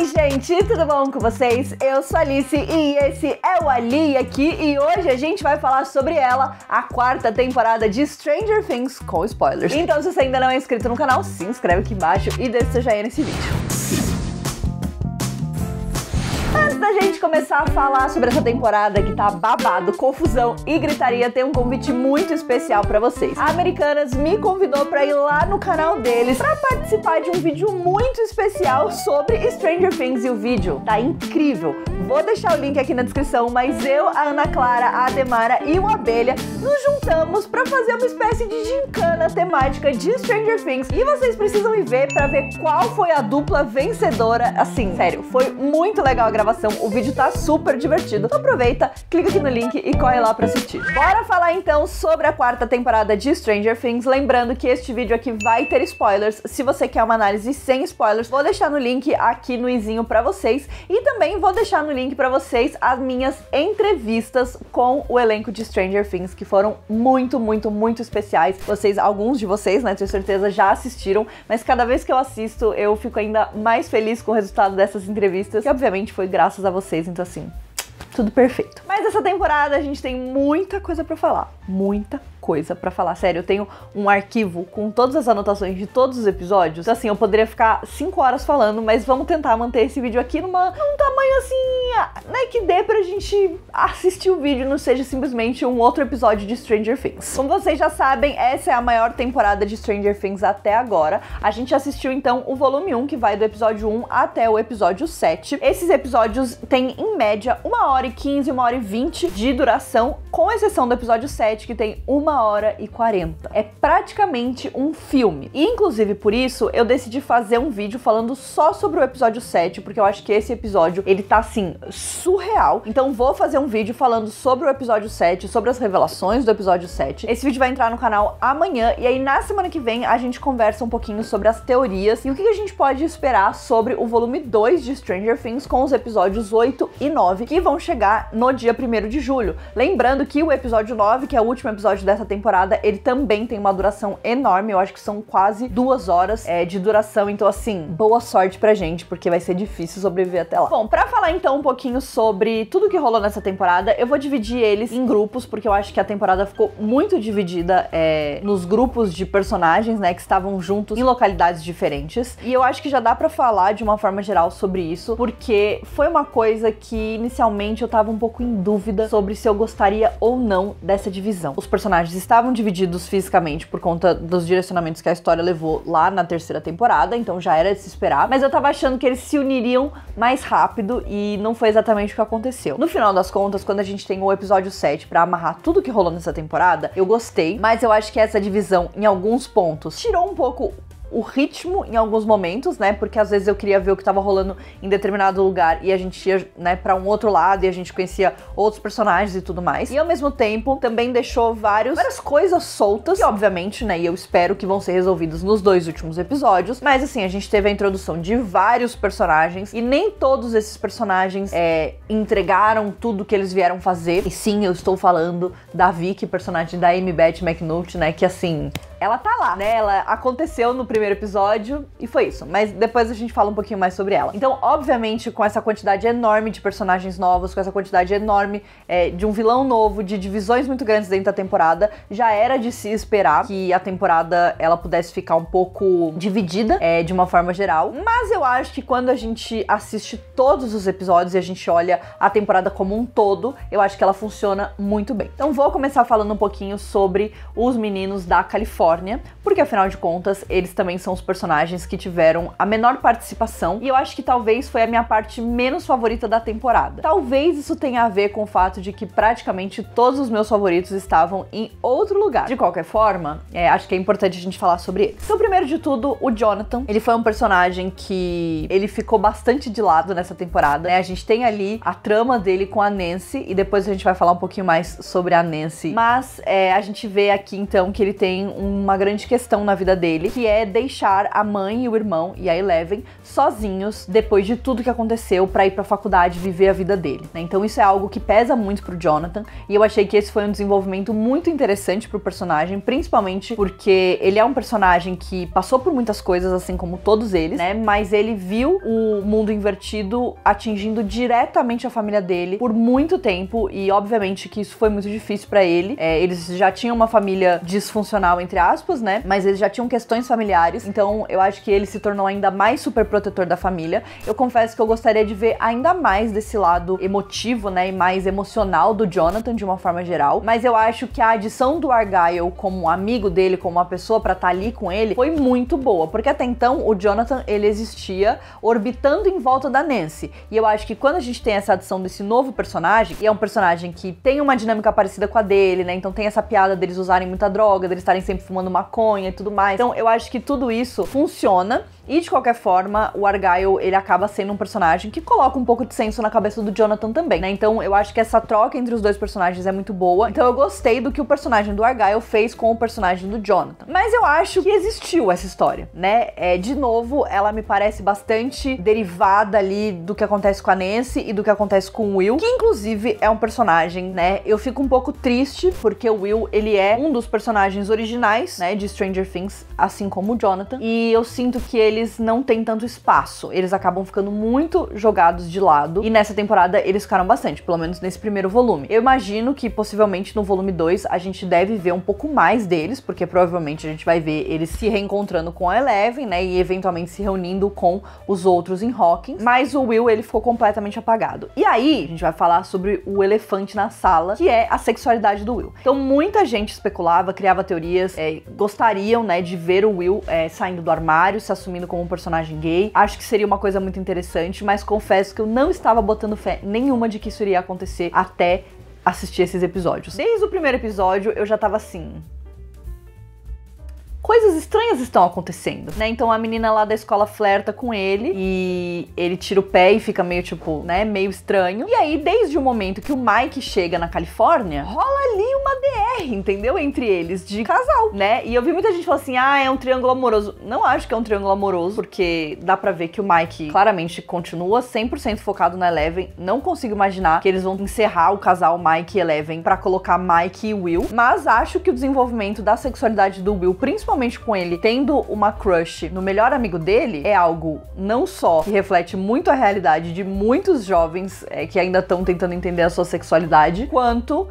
Oi gente, tudo bom com vocês? Eu sou a Alice e esse é o Ali aqui e hoje a gente vai falar sobre ela, a quarta temporada de Stranger Things com spoilers. Então se você ainda não é inscrito no canal, se inscreve aqui embaixo e deixa seu joinha nesse vídeo. Antes da gente começar a falar sobre essa temporada que tá babado, confusão e gritaria, tem um convite muito especial pra vocês. A Americanas me convidou pra ir lá no canal deles pra participar de um vídeo muito especial sobre Stranger Things e o vídeo tá incrível. Vou deixar o link aqui na descrição, mas eu, a Ana Clara, a Ademara e o Abelha nos juntamos pra fazer uma espécie de gincana temática de Stranger Things e vocês precisam ir ver pra ver qual foi a dupla vencedora. Assim, sério, foi muito legal a gravação, o vídeo tá super divertido. Então aproveita, clica aqui no link e corre lá pra assistir. Bora falar então sobre a quarta temporada de Stranger Things, lembrando que este vídeo aqui vai ter spoilers. Se você quer uma análise sem spoilers, vou deixar no link aqui no izinho pra vocês e também vou deixar no link pra vocês as minhas entrevistas com o elenco de Stranger Things, que foram muito especiais. Alguns de vocês, né, tenho certeza, já assistiram, mas cada vez que eu assisto, eu fico ainda mais feliz com o resultado dessas entrevistas, que obviamente foi graças a vocês, então assim, tudo perfeito. Mas essa temporada a gente tem muita coisa pra falar, muita coisa pra falar. Sério, eu tenho um arquivo com todas as anotações de todos os episódios. Assim, eu poderia ficar 5 horas falando, mas vamos tentar manter esse vídeo aqui num tamanho assim, né, que dê pra gente assistir o vídeo, não seja simplesmente um outro episódio de Stranger Things. Como vocês já sabem, essa é a maior temporada de Stranger Things até agora. A gente assistiu então o volume 1, que vai do episódio 1 até o episódio 7. Esses episódios têm, em média, 1h15, 1h20 de duração, com exceção do episódio 7, que tem 1h40. É praticamente um filme. E, inclusive, por isso, eu decidi fazer um vídeo falando só sobre o episódio 7, porque eu acho que esse episódio, ele tá, assim, surreal. Então, vou fazer um vídeo falando sobre o episódio 7, sobre as revelações do episódio 7. Esse vídeo vai entrar no canal amanhã, e aí, na semana que vem, a gente conversa um pouquinho sobre as teorias e o que a gente pode esperar sobre o volume 2 de Stranger Things com os episódios 8 e 9, que vão chegar no dia 1º de julho. Lembrando que o episódio 9, que é o último episódio dessa temporada, ele também tem uma duração enorme, eu acho que são quase 2 horas de duração, então assim, boa sorte pra gente, porque vai ser difícil sobreviver até lá. Bom, pra falar então um pouquinho sobre tudo que rolou nessa temporada, eu vou dividir eles em grupos, porque eu acho que a temporada ficou muito dividida nos grupos de personagens, né, que estavam juntos em localidades diferentes, e eu acho que já dá pra falar de uma forma geral sobre isso, porque foi uma coisa que inicialmente eu tava um pouco em dúvida sobre se eu gostaria ou não dessa divisão. Os personagens estavam divididos fisicamente por conta dos direcionamentos que a história levou lá na terceira temporada, então já era de se esperar, mas eu tava achando que eles se uniriam mais rápido e não foi exatamente o que aconteceu. No final das contas, quando a gente tem o episódio 7 pra amarrar tudo que rolou nessa temporada, eu gostei, mas eu acho que essa divisão, em alguns pontos, tirou um pouco o ritmo em alguns momentos, né, porque às vezes eu queria ver o que tava rolando em determinado lugar e a gente ia, né, pra um outro lado e a gente conhecia outros personagens e tudo mais. E ao mesmo tempo também deixou várias coisas soltas, que obviamente, né, e eu espero que vão ser resolvidas nos 2 últimos episódios, mas assim, a gente teve a introdução de vários personagens e nem todos esses personagens entregaram tudo que eles vieram fazer. E sim, eu estou falando da Vicky, personagem da Amy Beth McNulty, né, que assim, ela tá lá, né, ela aconteceu no primeiro episódio e foi isso, mas depois a gente fala um pouquinho mais sobre ela. Então, obviamente, com essa quantidade enorme de personagens novos, com essa quantidade enorme de um vilão novo, de divisões muito grandes dentro da temporada, já era de se esperar que a temporada ela pudesse ficar um pouco dividida de uma forma geral, mas eu acho que quando a gente assiste todos os episódios e a gente olha a temporada como um todo, eu acho que ela funciona muito bem. Então vou começar falando um pouquinho sobre os meninos da Califórnia, porque afinal de contas, eles também são os personagens que tiveram a menor participação, e eu acho que talvez foi a minha parte menos favorita da temporada. Talvez isso tenha a ver com o fato de que praticamente todos os meus favoritos estavam em outro lugar. De qualquer forma, acho que é importante a gente falar sobre ele. Então, primeiro de tudo, o Jonathan, ele foi um personagem que ele ficou bastante de lado nessa temporada, né? A gente tem ali a trama dele com a Nancy, e depois a gente vai falar um pouquinho mais sobre a Nancy, mas a gente vê aqui então que ele tem um uma grande questão na vida dele, que é deixar a mãe e o irmão e a Eleven sozinhos depois de tudo que aconteceu pra ir pra faculdade viver a vida dele, né? Então isso é algo que pesa muito pro Jonathan, e eu achei que esse foi um desenvolvimento muito interessante pro personagem, principalmente porque ele é um personagem que passou por muitas coisas, assim como todos eles, né? Mas ele viu o mundo invertido atingindo diretamente a família dele por muito tempo, e obviamente que isso foi muito difícil pra ele. Eles já tinham uma família disfuncional, entre aspas, né? Mas eles já tinham questões familiares, então eu acho que ele se tornou ainda mais super protetor da família. Eu confesso que eu gostaria de ver ainda mais desse lado emotivo, né? E mais emocional do Jonathan, de uma forma geral. Mas eu acho que a adição do Argyle como amigo dele, como uma pessoa pra estar ali com ele, foi muito boa. Porque até então, o Jonathan, ele existia orbitando em volta da Nancy. E eu acho que quando a gente tem essa adição desse novo personagem, e é um personagem que tem uma dinâmica parecida com a dele, né? Então tem essa piada deles usarem muita droga, deles estarem sempre fumando maconha e tudo mais. Então eu acho que tudo isso funciona. E de qualquer forma, o Argyle, ele acaba sendo um personagem que coloca um pouco de senso na cabeça do Jonathan também, né? Então eu acho que essa troca entre os dois personagens é muito boa. Então eu gostei do que o personagem do Argyle fez com o personagem do Jonathan. Mas eu acho que existiu essa história, né? De novo, ela me parece bastante derivada ali do que acontece com a Nancy e do que acontece com o Will, que inclusive é um personagem, né? Eu fico um pouco triste porque o Will, ele é um dos personagens originais, né, de Stranger Things, assim como o Jonathan. E eu sinto que eles não têm tanto espaço. Eles acabam ficando muito jogados de lado. E nessa temporada eles ficaram bastante, pelo menos nesse primeiro volume. Eu imagino que possivelmente no volume 2 a gente deve ver um pouco mais deles, porque provavelmente a gente vai ver eles se reencontrando com a Eleven, né, e eventualmente se reunindo com os outros em Hawkins. Mas o Will, ele ficou completamente apagado. E aí a gente vai falar sobre o elefante na sala, que é a sexualidade do Will. Então muita gente especulava, criava teorias, gostariam, né, de ver o Will saindo do armário, se assumindo como um personagem gay. Acho que seria uma coisa muito interessante, mas confesso que eu não estava botando fé nenhuma de que isso iria acontecer até assistir esses episódios. Desde o primeiro episódio eu já tava assim... coisas estranhas estão acontecendo, né? Então a menina lá da escola flerta com ele e ele tira o pé e fica meio tipo, né, meio estranho. E aí, desde o momento que o Mike chega na Califórnia, rola ali uma DR, entendeu? Entre eles, de casal, né? E eu vi muita gente falando assim, é um triângulo amoroso. Não acho que é um triângulo amoroso, porque dá pra ver que o Mike claramente continua 100% focado na Eleven. Não consigo imaginar que eles vão encerrar o casal Mike e Eleven pra colocar Mike e Will. Mas acho que o desenvolvimento da sexualidade do Will, principalmente com ele tendo uma crush no melhor amigo dele, é algo não só que reflete muito a realidade de muitos jovens que ainda estão tentando entender a sua sexualidade, quanto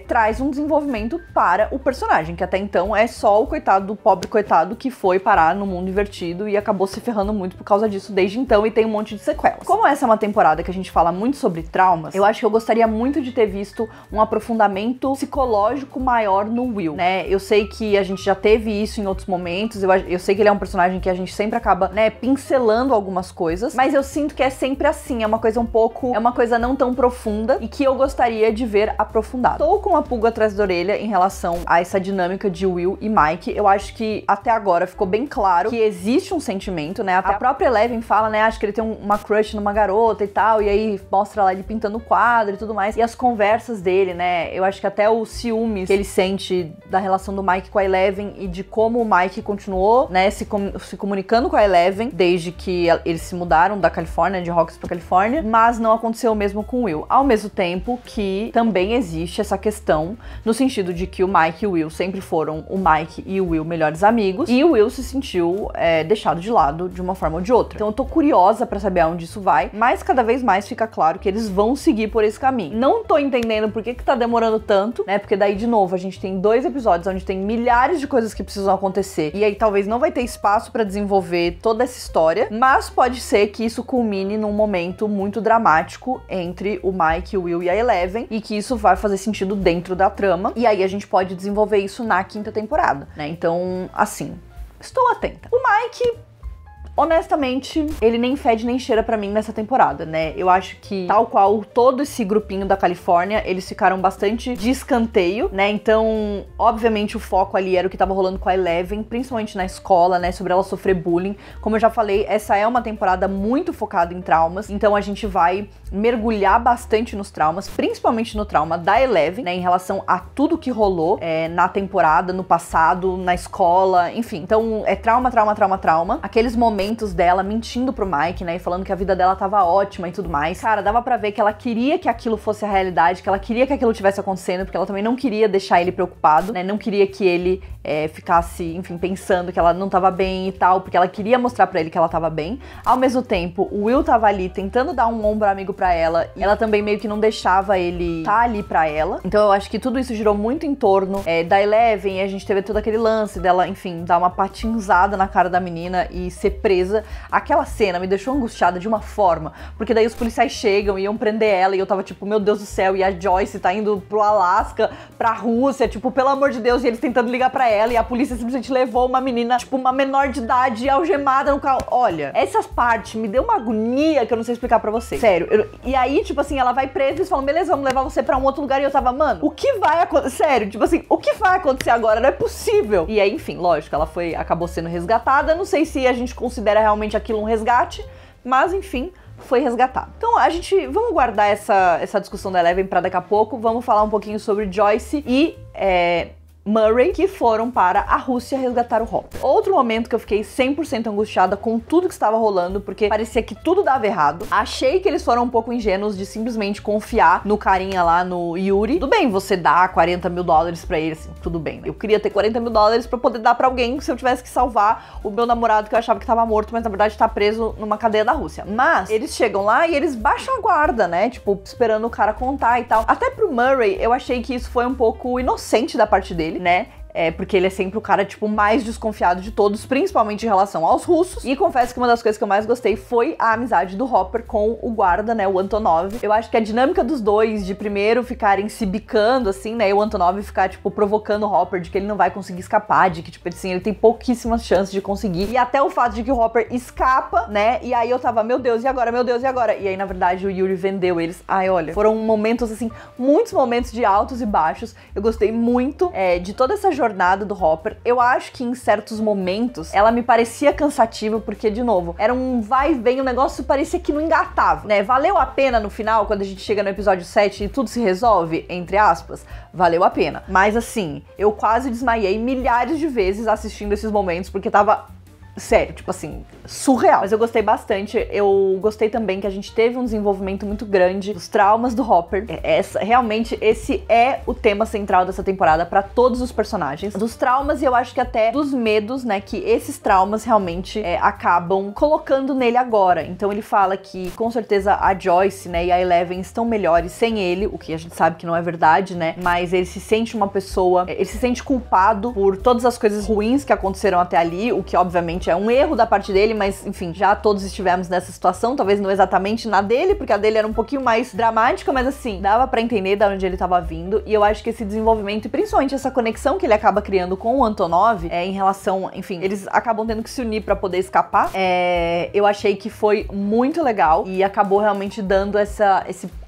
traz um desenvolvimento para o personagem, que até então é só o coitado do pobre coitado que foi parar no mundo invertido e acabou se ferrando muito por causa disso desde então e tem um monte de sequelas. Como essa é uma temporada que a gente fala muito sobre traumas, eu acho que eu gostaria muito de ter visto um aprofundamento psicológico maior no Will, né? Eu sei que a gente já teve isso em outros momentos, eu sei que ele é um personagem que a gente sempre acaba, né, pincelando algumas coisas, mas eu sinto que é sempre assim, é uma coisa não tão profunda e que eu gostaria de ver aprofundado. Estou com uma pulga atrás da orelha em relação a essa dinâmica de Will e Mike. Eu acho que até agora ficou bem claro que existe um sentimento, né? Até a própria Eleven fala, né? Acho que ele tem uma crush numa garota e tal, e aí mostra lá ele pintando o quadro e tudo mais. E as conversas dele, né? Eu acho que até o ciúmes que ele sente da relação do Mike com a Eleven e de como o Mike continuou, né? Se comunicando com a Eleven desde que eles se mudaram da Califórnia, de Hawkins pra Califórnia, mas não aconteceu o mesmo com o Will. Ao mesmo tempo que também existe essa questão no sentido de que o Mike e o Will sempre foram o Mike e o Will melhores amigos e o Will se sentiu deixado de lado de uma forma ou de outra. Então eu tô curiosa pra saber aonde isso vai, mas cada vez mais fica claro que eles vão seguir por esse caminho. Não tô entendendo por que tá demorando tanto, né? Porque daí, de novo, a gente tem 2 episódios onde tem milhares de coisas que precisam acontecer e aí talvez não vai ter espaço pra desenvolver toda essa história, mas pode ser que isso culmine num momento muito dramático entre o Mike, o Will e a Eleven e que isso vai fazer sentido dentro da trama, e aí a gente pode desenvolver isso na 5ª temporada, né? Então, assim, estou atenta. O Mike honestamente, ele nem fede nem cheira pra mim nessa temporada, né? Eu acho que, tal qual todo esse grupinho da Califórnia, eles ficaram bastante de escanteio, né? Então, obviamente, o foco ali era o que tava rolando com a Eleven, principalmente na escola, né? Sobre ela sofrer bullying. Como eu já falei, essa é uma temporada muito focada em traumas, então a gente vai mergulhar bastante nos traumas, principalmente no trauma da Eleven, né? Em relação a tudo que rolou na temporada, no passado, na escola, enfim. Então, é trauma, trauma, trauma, trauma. Aqueles momentos dela mentindo pro Mike, né? E falando que a vida dela tava ótima e tudo mais. Cara, dava pra ver que ela queria que aquilo fosse a realidade, que ela queria que aquilo tivesse acontecendo, porque ela também não queria deixar ele preocupado, né? Não queria que ele ficasse, enfim, pensando que ela não tava bem e tal, porque ela queria mostrar pra ele que ela tava bem. Ao mesmo tempo, o Will tava ali tentando dar um ombro amigo pra ela, e ela também meio que não deixava ele tá ali pra ela. Então eu acho que tudo isso girou muito em torno da Eleven, e a gente teve todo aquele lance dela, enfim, dar uma patinzada na cara da menina e ser presa. Aquela cena me deixou angustiada de uma forma, porque daí os policiais chegam e iam prender ela, e eu tava tipo, meu Deus do céu, e a Joyce tá indo pro Alasca, pra Rússia, tipo, pelo amor de Deus, e eles tentando ligar pra ela, e a polícia simplesmente levou uma menina, tipo, uma menor de idade, algemada no carro. Olha, essas partes me deu uma agonia que eu não sei explicar pra vocês. Sério. E aí, tipo assim, ela vai presa e eles falam, beleza, vamos levar você pra um outro lugar, e eu tava, mano, o que vai acontecer? Sério, tipo assim, o que vai acontecer agora? Não é possível. E aí, enfim, lógico, ela acabou sendo resgatada. Não sei se a gente considera realmente aquilo um resgate, mas enfim, foi resgatado. Então vamos guardar essa discussão da Eleven pra daqui a pouco. Vamos falar um pouquinho sobre Joyce e Murray, que foram para a Rússia resgatar o Hopper. Outro momento que eu fiquei 100% angustiada com tudo que estava rolando, porque parecia que tudo dava errado. Achei que eles foram um pouco ingênuos de simplesmente confiar no carinha lá, no Yuri. Tudo bem, você dá 40 mil dólares pra ele, assim, tudo bem. Eu queria ter 40 mil dólares pra poder dar pra alguém se eu tivesse que salvar o meu namorado que eu achava que tava morto, mas na verdade tá preso numa cadeia da Rússia. Mas eles chegam lá e eles baixam a guarda, né? Tipo, esperando o cara contar e tal. Até pro Murray, eu achei que isso foi um pouco inocente da parte dele, né? Porque ele é sempre o cara, tipo, mais desconfiado de todos, principalmente em relação aos russos. E confesso que uma das coisas que eu mais gostei foi a amizade do Hopper com o guarda, né, o Antonov. Eu acho que a dinâmica dos dois, de primeiro ficarem se bicando, assim, né, e o Antonov ficar, tipo, provocando o Hopper de que ele não vai conseguir escapar, de que, tipo, assim, ele tem pouquíssimas chances de conseguir. E até o fato de que o Hopper escapa, né, e aí eu tava, meu Deus, e agora? Meu Deus, e agora? E aí, na verdade, o Yuri vendeu eles. Ai, olha, foram momentos, assim, muitos momentos de altos e baixos. Eu gostei muito de toda essa jornada do Hopper. Eu acho que em certos momentos ela me parecia cansativa, porque, de novo, era um vai e vem, o negócio parecia que não engatava, né? Valeu a pena no final, quando a gente chega no episódio 7 e tudo se resolve, entre aspas, valeu a pena. Mas assim, eu quase desmaiei milhares de vezes assistindo esses momentos, porque tava sério, tipo assim, surreal. Mas eu gostei bastante. Eu gostei também que a gente teve um desenvolvimento muito grande dos traumas do Hopper. Realmente, esse é o tema central dessa temporada pra todos os personagens. Dos traumas e eu acho que até dos medos, né, que esses traumas realmente acabam colocando nele agora. Então ele fala que, com certeza, a Joyce, né, e a Eleven estão melhores sem ele, o que a gente sabe que não é verdade, né, mas ele se sente uma pessoa, ele se sente culpado por todas as coisas ruins que aconteceram até ali, o que, obviamente, é um erro da parte dele, mas enfim, já todos estivemos nessa situação, talvez não exatamente na dele, porque a dele era um pouquinho mais dramática, mas assim, dava pra entender de onde ele tava vindo, e eu acho que esse desenvolvimento, e principalmente essa conexão que ele acaba criando com o Antonov, em relação, enfim, eles acabam tendo que se unir pra poder escapar, eu achei que foi muito legal, e acabou realmente dando esse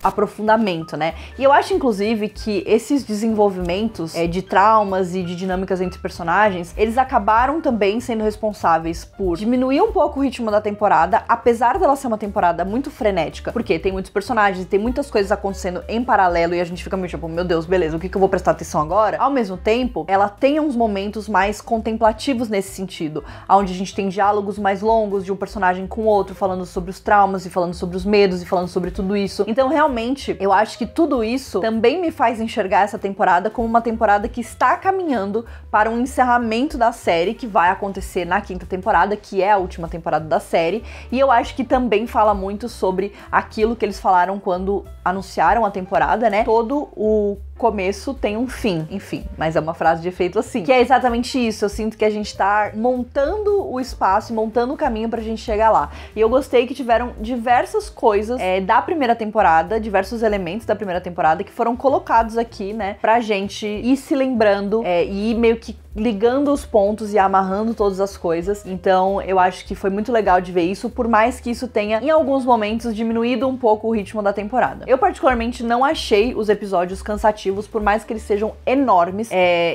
aprofundamento, né? E eu acho, inclusive, que esses desenvolvimentos de traumas e de dinâmicas entre personagens, eles acabaram também sendo responsáveis por diminuir um pouco o ritmo da temporada, apesar dela ser uma temporada muito frenética, porque tem muitos personagens, tem muitas coisas acontecendo em paralelo e a gente fica meio tipo, meu Deus, beleza, o que eu vou prestar atenção agora? Ao mesmo tempo, ela tem uns momentos mais contemplativos nesse sentido, onde a gente tem diálogos mais longos de um personagem com o outro, falando sobre os traumas e falando sobre os medos e falando sobre tudo isso. Então, realmente, eu acho que tudo isso também me faz enxergar essa temporada como uma temporada que está caminhando para um encerramento da série, que vai acontecer na quinta temporada, que é a última temporada da série, e eu acho que também fala muito sobre aquilo que eles falaram quando anunciaram a temporada, né? Todo o começo tem um fim, enfim, mas é uma frase de efeito assim, que é exatamente isso. Eu sinto que a gente tá montando o espaço, montando o caminho pra gente chegar lá, e eu gostei que tiveram diversas coisas da primeira temporada, diversos elementos da primeira temporada que foram colocados aqui, né, pra gente ir se lembrando e ir meio que ligando os pontos e amarrando todas as coisas. Então eu acho que foi muito legal de ver isso, por mais que isso tenha, em alguns momentos, diminuído um pouco o ritmo da temporada. Eu particularmente não achei os episódios cansativos, por mais que eles sejam enormes.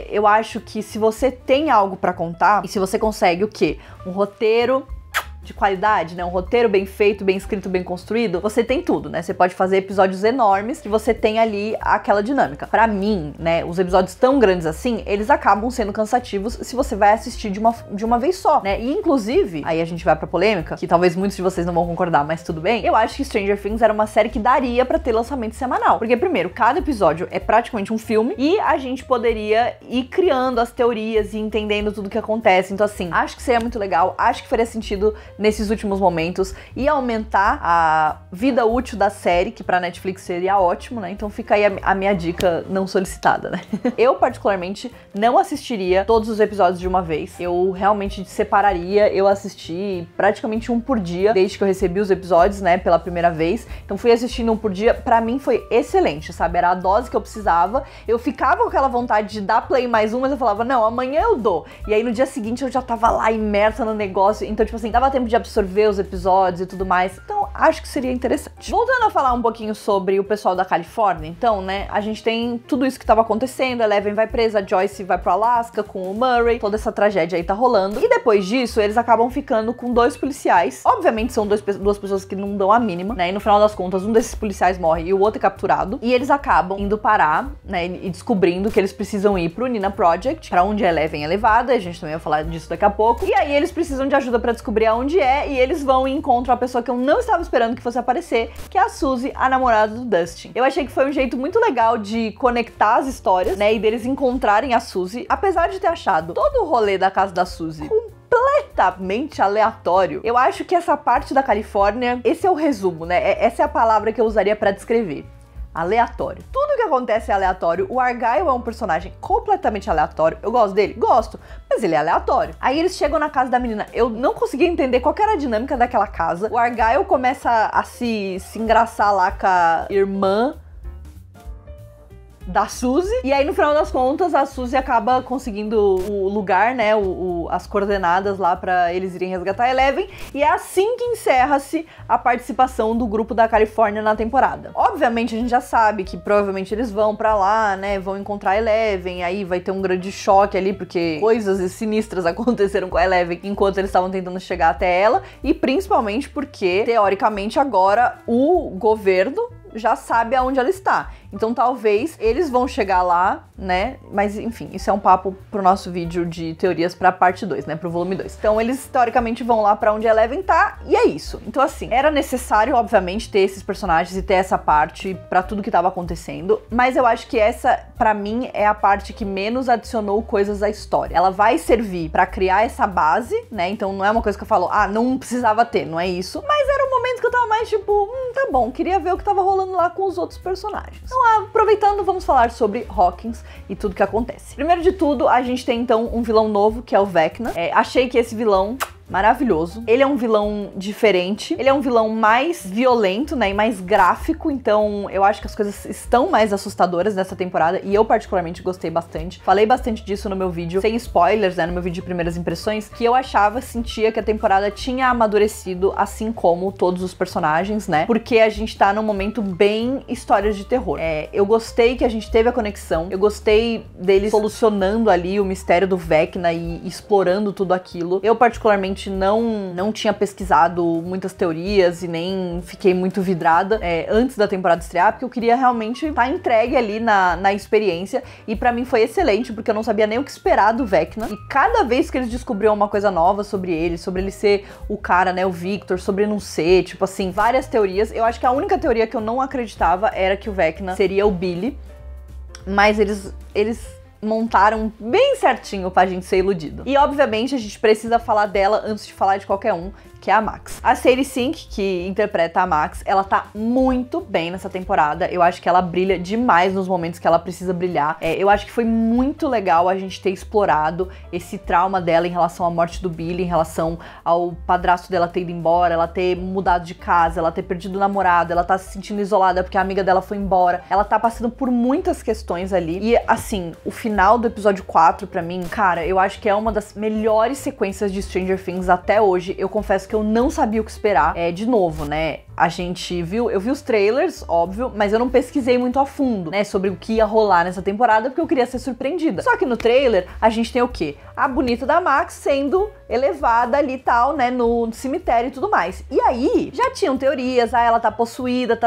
Eu acho que se você tem algo pra contar, e se você consegue o quê? Um roteiro de qualidade, né? Um roteiro bem feito, bem escrito, bem construído, você tem tudo, né? Você pode fazer episódios enormes que você tem ali aquela dinâmica. Pra mim, né, os episódios tão grandes assim, eles acabam sendo cansativos se você vai assistir de uma vez só, né? E inclusive, aí a gente vai pra polêmica, que talvez muitos de vocês não vão concordar, mas tudo bem. Eu acho que Stranger Things era uma série que daria pra ter lançamento semanal. Porque primeiro, cada episódio é praticamente um filme e a gente poderia ir criando as teorias e entendendo tudo que acontece. Então assim, acho que seria muito legal, acho que faria sentido nesses últimos momentos e aumentar a vida útil da série, que pra Netflix seria ótimo, né? Então fica aí a minha dica não solicitada, né? Eu, particularmente, não assistiria todos os episódios de uma vez. Eu realmente separaria, eu assisti praticamente um por dia, desde que eu recebi os episódios, né, pela primeira vez. Então fui assistindo um por dia, pra mim foi excelente, sabe? Era a dose que eu precisava. Eu ficava com aquela vontade de dar play mais um, mas eu falava, não, amanhã eu dou. E aí no dia seguinte eu já tava lá imersa no negócio, então tipo assim, dava tempo de absorver os episódios e tudo mais. Então, acho que seria interessante. Voltando a falar um pouquinho sobre o pessoal da Califórnia, então, né, a gente tem tudo isso que tava acontecendo, a Eleven vai presa, a Joyce vai pro Alasca com o Murray, toda essa tragédia aí tá rolando. E depois disso, eles acabam ficando com 2 policiais. Obviamente, são duas pessoas que não dão a mínima, né, e no final das contas, um desses policiais morre e o outro é capturado. E eles acabam indo parar, né, e descobrindo que eles precisam ir pro Nina Project, pra onde a Eleven é levada, a gente também vai falar disso daqui a pouco. E aí eles precisam de ajuda pra descobrir aonde e eles vão e encontram a pessoa que eu não estava esperando que fosse aparecer, que é a Suzy, a namorada do Dustin. Eu achei que foi um jeito muito legal de conectar as histórias, né, e deles encontrarem a Suzy, apesar de ter achado todo o rolê da casa da Suzy completamente aleatório. Eu acho que essa parte da Califórnia, esse é o resumo, né, essa é a palavra que eu usaria pra descrever. Aleatório. Tudo que acontece é aleatório. O Argyle é um personagem completamente aleatório. Eu gosto dele? Gosto. Mas ele é aleatório. Aí eles chegam na casa da menina. Eu não conseguia entender qual que era a dinâmica daquela casa. O Argyle começa a se engraçar lá com a irmã da Suzy, e aí no final das contas a Suzy acaba conseguindo o lugar, né, as coordenadas lá pra eles irem resgatar a Eleven, e é assim que encerra-se a participação do grupo da Califórnia na temporada. Obviamente a gente já sabe que provavelmente eles vão pra lá, né, vão encontrar a Eleven, aí vai ter um grande choque ali, porque coisas sinistras aconteceram com a Eleven enquanto eles estavam tentando chegar até ela, e principalmente porque, teoricamente, agora o governo já sabe aonde ela está. Então talvez eles vão chegar lá, né? Mas enfim, isso é um papo pro nosso vídeo de teorias pra parte 2, né? Pro volume 2. Então eles teoricamente vão lá pra onde a Eleven tá, e é isso. Então assim, era necessário obviamente ter esses personagens e ter essa parte pra tudo que tava acontecendo, mas eu acho que essa, pra mim, é a parte que menos adicionou coisas à história. Ela vai servir pra criar essa base, né? Então não é uma coisa que eu falo, ah, não precisava ter, não é isso. Mas era um momento que eu tava mais tipo, tá bom, queria ver o que tava rolando lá com os outros personagens. Então, aproveitando, vamos falar sobre Hawkins e tudo que acontece. Primeiro de tudo, a gente tem então um vilão novo, que é o Vecna. Achei que esse vilão maravilhoso. Ele é um vilão diferente, ele é um vilão mais violento, né, e mais gráfico, então eu acho que as coisas estão mais assustadoras nessa temporada, e eu particularmente gostei bastante. Falei bastante disso no meu vídeo, sem spoilers, né, no meu vídeo de primeiras impressões, que eu sentia que a temporada tinha amadurecido, assim como todos os personagens, né, porque a gente tá num momento bem histórias de terror. Eu gostei que a gente teve a conexão, eu gostei deles solucionando ali o mistério do Vecna e explorando tudo aquilo. Eu particularmente não tinha pesquisado muitas teorias e nem fiquei muito vidrada antes da temporada estrear, porque eu queria realmente estar entregue ali na experiência, e pra mim foi excelente, porque eu não sabia nem o que esperar do Vecna, e cada vez que eles descobriam uma coisa nova sobre ele ser o cara, né, o Victor, sobre não ser, tipo assim, várias teorias. Eu acho que a única teoria que eu não acreditava era que o Vecna seria o Billy, mas eles montaram bem certinho pra gente ser iludido. E obviamente a gente precisa falar dela antes de falar de qualquer um, que é a Max. A Sadie Sink, que interpreta a Max, ela tá muito bem nessa temporada. Eu acho que ela brilha demais nos momentos que ela precisa brilhar. Eu acho que foi muito legal a gente ter explorado esse trauma dela em relação à morte do Billy, em relação ao padrasto dela ter ido embora, ela ter mudado de casa, ela ter perdido o namorado, ela tá se sentindo isolada porque a amiga dela foi embora. Ela tá passando por muitas questões ali. E, assim, o final do episódio 4, pra mim, cara, eu acho que é uma das melhores sequências de Stranger Things até hoje. Eu confesso que eu não sabia o que esperar. De novo, né? A gente viu, eu vi os trailers, óbvio, mas eu não pesquisei muito a fundo, né, sobre o que ia rolar nessa temporada, porque eu queria ser surpreendida. Só que no trailer, a gente tem o quê? A bonita da Max sendo elevada ali e tal, né, no cemitério e tudo mais. E aí, já tinham teorias, ela tá possuída,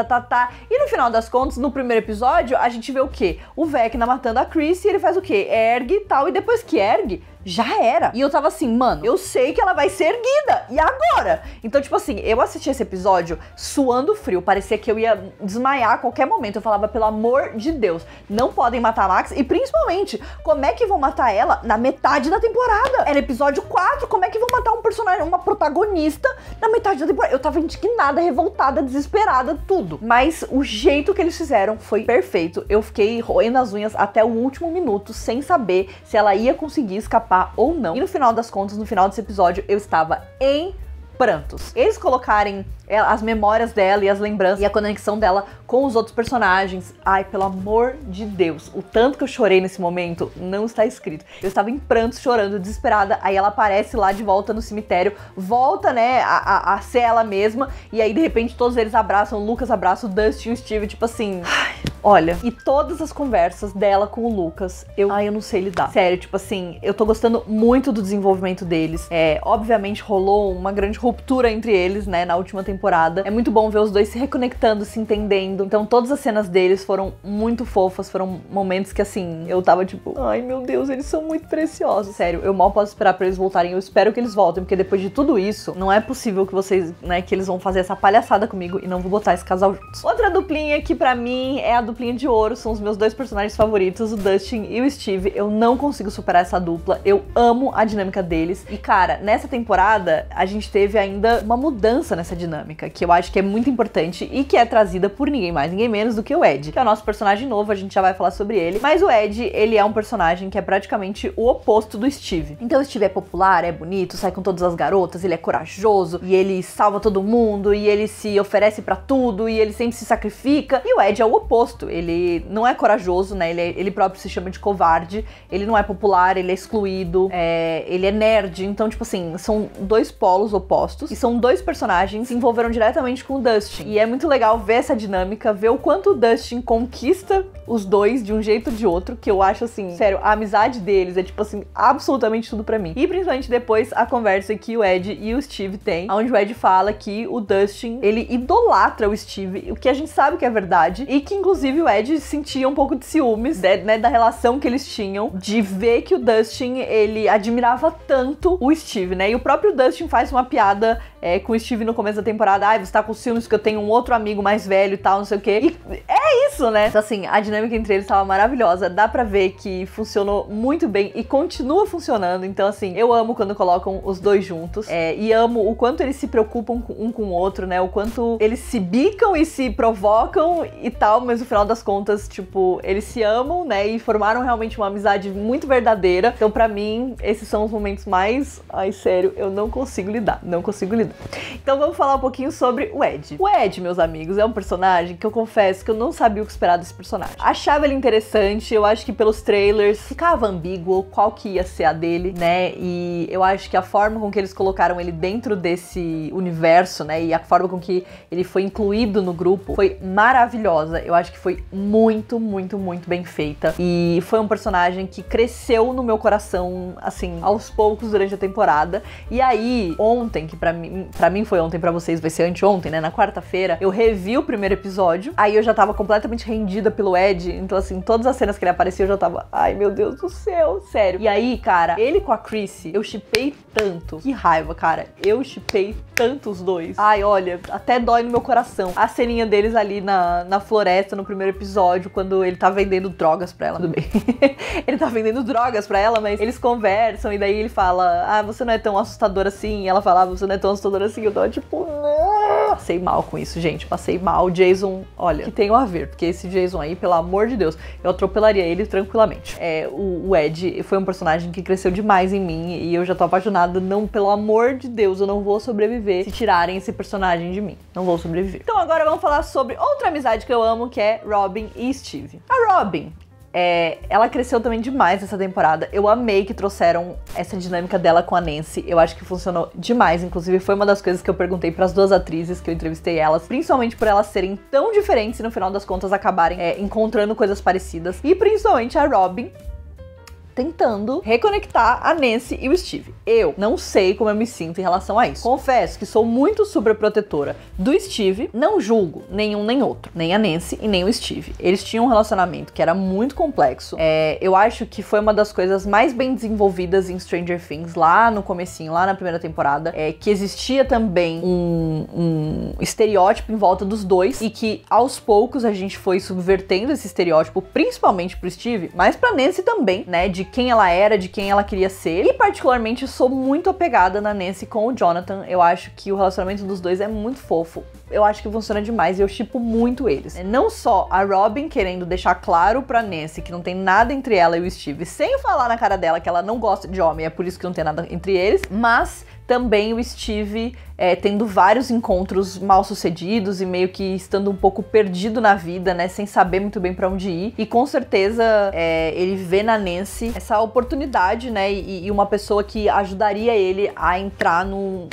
E no final das contas, no primeiro episódio, a gente vê o quê? O Vecna matando a Chris e ele faz o quê? Ergue e tal, e depois que ergue, já era. E eu tava assim, mano, eu sei que ela vai ser erguida. E agora? Então, tipo assim, eu assisti esse episódio suando frio. Parecia que eu ia desmaiar a qualquer momento. Eu falava, pelo amor de Deus, não podem matar a Max. E principalmente, como é que vão matar ela na metade da temporada? Era episódio 4, como é que vão matar um personagem, uma protagonista na metade da temporada? Eu tava indignada, revoltada, desesperada, tudo. Mas o jeito que eles fizeram foi perfeito. Eu fiquei roendo as unhas até o último minuto, sem saber se ela ia conseguir escapar ou não. E no final das contas, no final desse episódio, eu estava em prantos. Eles colocarem as memórias dela e as lembranças e a conexão dela com os outros personagens. Ai, pelo amor de Deus, o tanto que eu chorei nesse momento não está escrito. Eu estava em prantos, chorando, desesperada. Aí ela aparece lá de volta no cemitério, volta, né, a ser ela mesma. E aí, de repente, todos eles abraçam, o Lucas abraça o Dustin e o Steve, tipo assim... Ai, olha, e todas as conversas dela com o Lucas, eu não sei lidar. Sério, tipo assim, eu tô gostando muito do desenvolvimento deles. Obviamente rolou uma grande ruptura entre eles, né, na última temporada. É muito bom ver os dois se reconectando, se entendendo. Então todas as cenas deles foram muito fofas, foram momentos que assim, eu tava tipo, ai meu Deus, eles são muito preciosos. Sério, eu mal posso esperar pra eles voltarem, eu espero que eles voltem, porque depois de tudo isso, não é possível que vocês, né, que eles vão fazer essa palhaçada comigo e não vou botar esse casal juntos. Outra duplinha que pra mim é a duplinha de ouro, são os meus dois personagens favoritos, o Dustin e o Steve. Eu não consigo superar essa dupla, eu amo a dinâmica deles. E cara, nessa temporada, a gente teve ainda uma mudança nessa dinâmica, que eu acho que é muito importante e que é trazida por ninguém mais, ninguém menos do que o Ed, que é o nosso personagem novo, a gente já vai falar sobre ele. Mas o Ed, ele é um personagem que é praticamente o oposto do Steve. Então o Steve é popular, é bonito, sai com todas as garotas, ele é corajoso, e ele salva todo mundo, e ele se oferece pra tudo, e ele sempre se sacrifica. E o Ed é o oposto, ele não é corajoso, né, ele próprio se chama de covarde, ele não é popular, ele é excluído, ele é nerd. Então, tipo assim, são dois polos opostos, e são dois personagens que se envolveram diretamente com o Dustin. E é muito legal ver essa dinâmica, ver o quanto o Dustin conquista os dois de um jeito ou de outro, que eu acho assim, sério, a amizade deles é tipo assim, absolutamente tudo pra mim. E principalmente depois a conversa que o Ed e o Steve têm, onde o Ed fala que o Dustin, ele idolatra o Steve, o que a gente sabe que é verdade, e que inclusive o Ed sentia um pouco de ciúmes, né, da relação que eles tinham, de ver que o Dustin, ele admirava tanto o Steve, né, e o próprio Dustin faz uma piada com o Steve no começo da temporada, você tá com ciúmes porque eu tenho um outro amigo mais velho e tal, não sei o quê. E é isso, né? Então assim, a dinâmica entre eles tava maravilhosa, dá pra ver que funcionou muito bem e continua funcionando. Então assim, eu amo quando colocam os dois juntos, e amo o quanto eles se preocupam um com o outro, né? O quanto eles se bicam e se provocam e tal, mas no final das contas, tipo, eles se amam, né? E formaram realmente uma amizade muito verdadeira. Então pra mim, esses são os momentos mais... Ai, sério, eu não consigo lidar, não consigo lidar. Então vamos falar um pouquinho sobre o Ed. O Ed, meus amigos, é um personagem que eu confesso que eu não sabia o que esperar desse personagem. Achava ele interessante, eu acho que pelos trailers ficava ambíguo qual que ia ser a dele, né? E eu acho que a forma com que eles colocaram ele dentro desse universo, né? E a forma com que ele foi incluído no grupo foi maravilhosa. Eu acho que foi muito, muito, muito bem feita. E foi um personagem que cresceu no meu coração, assim, aos poucos durante a temporada. E aí, ontem, que pra mim foi ontem, pra vocês vai ser anteontem, né? Na quarta-feira, eu revi o primeiro episódio. Aí eu já tava completamente rendida pelo Ed. Então, assim, todas as cenas que ele aparecia, eu já tava... Ai, meu Deus do céu, sério. E aí, cara, ele com a Chrissy, eu shippei tanto. Que raiva, cara. Eu shippei tanto os dois. Ai, olha, até dói no meu coração. A ceninha deles ali na floresta, no primeiro episódio, quando ele tá vendendo drogas pra ela. Tudo bem. Ele tá vendendo drogas pra ela, mas eles conversam e daí ele fala, você não é tão assustador assim. E ela fala, você não é tão assustador assustador assim, eu tava tipo, não. Passei mal com isso, gente, passei mal. Jason, olha, que tenho a ver, porque esse Jason aí, pelo amor de Deus, eu atropelaria ele tranquilamente. O Ed foi um personagem que cresceu demais em mim e eu já tô apaixonada, não, pelo amor de Deus, eu não vou sobreviver se tirarem esse personagem de mim. Não vou sobreviver. Então agora vamos falar sobre outra amizade que eu amo, que é Robin e Steve. A Robin, ela cresceu também demais nessa temporada. Eu amei que trouxeram essa dinâmica dela com a Nancy. Eu acho que funcionou demais. Inclusive, foi uma das coisas que eu perguntei pras duas atrizes que eu entrevistei elas, principalmente por elas serem tão diferentes e no final das contas acabarem encontrando coisas parecidas. E principalmente a Robin tentando reconectar a Nancy e o Steve. Eu não sei como eu me sinto em relação a isso. Confesso que sou muito superprotetora do Steve. Não julgo nenhum nem outro. Nem a Nancy e nem o Steve. Eles tinham um relacionamento que era muito complexo. Eu acho que foi uma das coisas mais bem desenvolvidas em Stranger Things, lá no comecinho, lá na primeira temporada. Que existia também um estereótipo em volta dos dois e que aos poucos a gente foi subvertendo esse estereótipo, principalmente pro Steve, mas pra Nancy também, né? De quem ela era, de quem ela queria ser. E particularmente sou muito apegada na Nancy com o Jonathan. Eu acho que o relacionamento dos dois é muito fofo. Eu acho que funciona demais e eu shippo muito eles. Não só a Robin querendo deixar claro pra Nancy que não tem nada entre ela e o Steve, sem falar na cara dela que ela não gosta de homem, é por isso que não tem nada entre eles, mas também o Steve tendo vários encontros mal sucedidos e meio que estando um pouco perdido na vida, né, sem saber muito bem pra onde ir. E com certeza ele vê na Nancy essa oportunidade, né, e uma pessoa que ajudaria ele a entrar num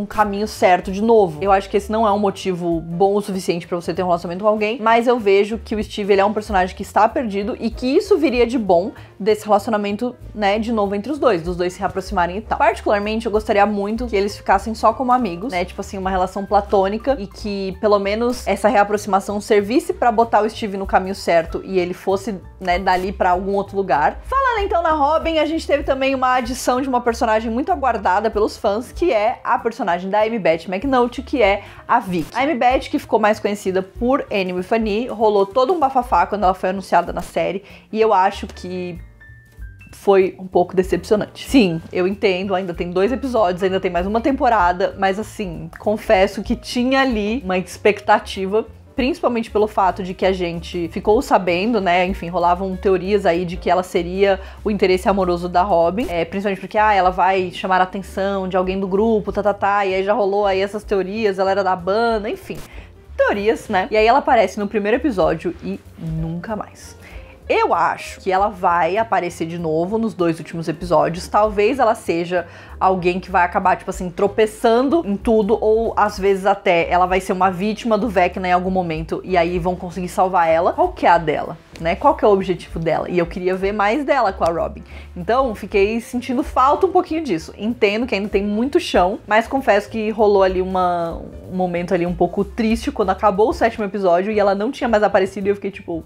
caminho certo de novo. Eu acho que esse não é um motivo bom o suficiente pra você ter um relacionamento com alguém, mas eu vejo que o Steve, ele é um personagem que está perdido e que isso viria de bom desse relacionamento, né, de novo entre os dois, dos dois se reaproximarem e tal. Particularmente, eu gostaria muito que eles ficassem só como amigos, né, tipo assim, uma relação platônica e que pelo menos essa reaproximação servisse pra botar o Steve no caminho certo e ele fosse, né, dali pra algum outro lugar. Falando então na Robin, a gente teve também uma adição de uma personagem muito aguardada pelos fãs, que é a personagem da Amy Beth McNulty, que é a Vicky. A Amy Beth, que ficou mais conhecida por Annie with an E, rolou todo um bafafá quando ela foi anunciada na série e eu acho que foi um pouco decepcionante. Sim, eu entendo, ainda tem 2 episódios, ainda tem mais uma temporada, mas assim, confesso que tinha ali uma expectativa, principalmente pelo fato de que a gente ficou sabendo, né, enfim, rolavam teorias aí de que ela seria o interesse amoroso da Robin, principalmente porque, ela vai chamar a atenção de alguém do grupo, e aí já rolou aí essas teorias, ela era da banda, enfim, teorias, né, e aí ela aparece no primeiro episódio e nunca mais. Eu acho que ela vai aparecer de novo nos 2 últimos episódios. Talvez ela seja alguém que vai acabar, tipo assim, tropeçando em tudo. Ou, às vezes, até ela vai ser uma vítima do Vecna em algum momento. E aí vão conseguir salvar ela. Qual que é a dela, né? Qual que é o objetivo dela? E eu queria ver mais dela com a Robin. Então, fiquei sentindo falta um pouquinho disso. Entendo que ainda tem muito chão. Mas confesso que rolou ali um momento ali um pouco triste quando acabou o 7º episódio. E ela não tinha mais aparecido. E eu fiquei, tipo...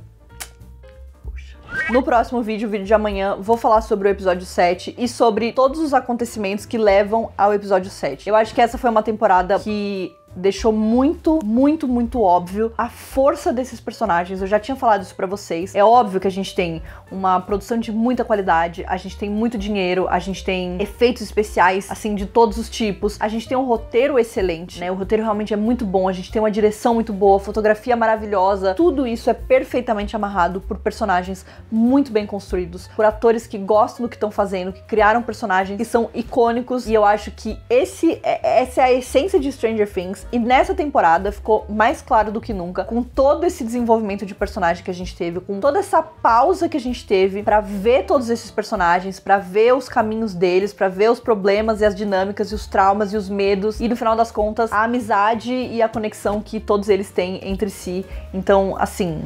No próximo vídeo, o vídeo de amanhã, vou falar sobre o episódio 7 e sobre todos os acontecimentos que levam ao episódio 7. Eu acho que essa foi uma temporada que deixou muito, muito, muito óbvio a força desses personagens. Eu já tinha falado isso pra vocês. É óbvio que a gente tem uma produção de muita qualidade, a gente tem muito dinheiro, a gente tem efeitos especiais, assim, de todos os tipos. A gente tem um roteiro excelente, né? O roteiro realmente é muito bom, a gente tem uma direção muito boa, fotografia maravilhosa. Tudo isso é perfeitamente amarrado por personagens muito bem construídos, por atores que gostam do que estão fazendo, que criaram personagens que são icônicos. E eu acho que essa é a essência de Stranger Things. E nessa temporada ficou mais claro do que nunca, com todo esse desenvolvimento de personagem que a gente teve, com toda essa pausa que a gente teve pra ver todos esses personagens, pra ver os caminhos deles, pra ver os problemas e as dinâmicas e os traumas e os medos e no final das contas a amizade e a conexão que todos eles têm entre si. Então, assim...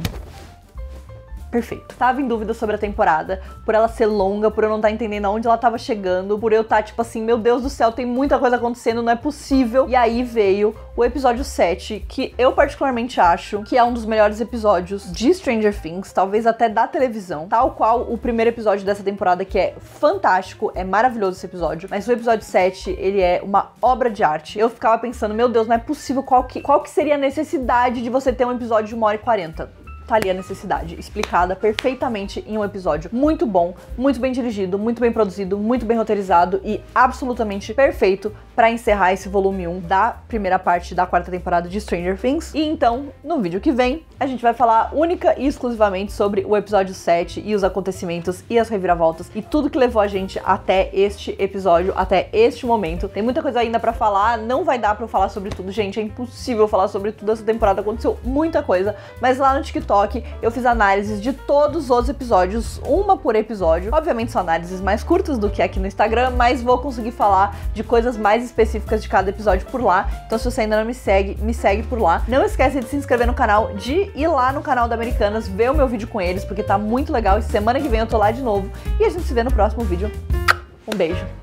perfeito. Tava em dúvida sobre a temporada, por ela ser longa, por eu não estar entendendo aonde ela tava chegando, por eu estar tipo assim, meu Deus do céu, tem muita coisa acontecendo, não é possível. E aí veio o episódio 7, que eu particularmente acho que é um dos melhores episódios de Stranger Things, talvez até da televisão, tal qual o primeiro episódio dessa temporada, que é fantástico, é maravilhoso esse episódio, mas o episódio 7, ele é uma obra de arte. Eu ficava pensando, meu Deus, não é possível, qual que seria a necessidade de você ter um episódio de 1h40? tá ali a necessidade, explicada perfeitamente em um episódio muito bom, muito bem dirigido, muito bem produzido, muito bem roteirizado e absolutamente perfeito pra encerrar esse volume 1 da primeira parte da 4ª temporada de Stranger Things. E então, no vídeo que vem, a gente vai falar única e exclusivamente sobre o episódio 7 e os acontecimentos e as reviravoltas e tudo que levou a gente até este episódio, até este momento. Tem muita coisa ainda pra falar, não vai dar pra eu falar sobre tudo, gente, é impossível falar sobre tudo essa temporada, aconteceu muita coisa, mas lá no TikTok eu fiz análises de todos os episódios, uma por episódio. Obviamente são análises mais curtas do que aqui no Instagram, mas vou conseguir falar de coisas mais específicas de cada episódio por lá. Então se você ainda não me segue por lá. Não esquece de se inscrever no canal, de ir lá no canal da Americanas, ver o meu vídeo com eles, porque tá muito legal. E semana que vem eu tô lá de novo. E a gente se vê no próximo vídeo. Um beijo!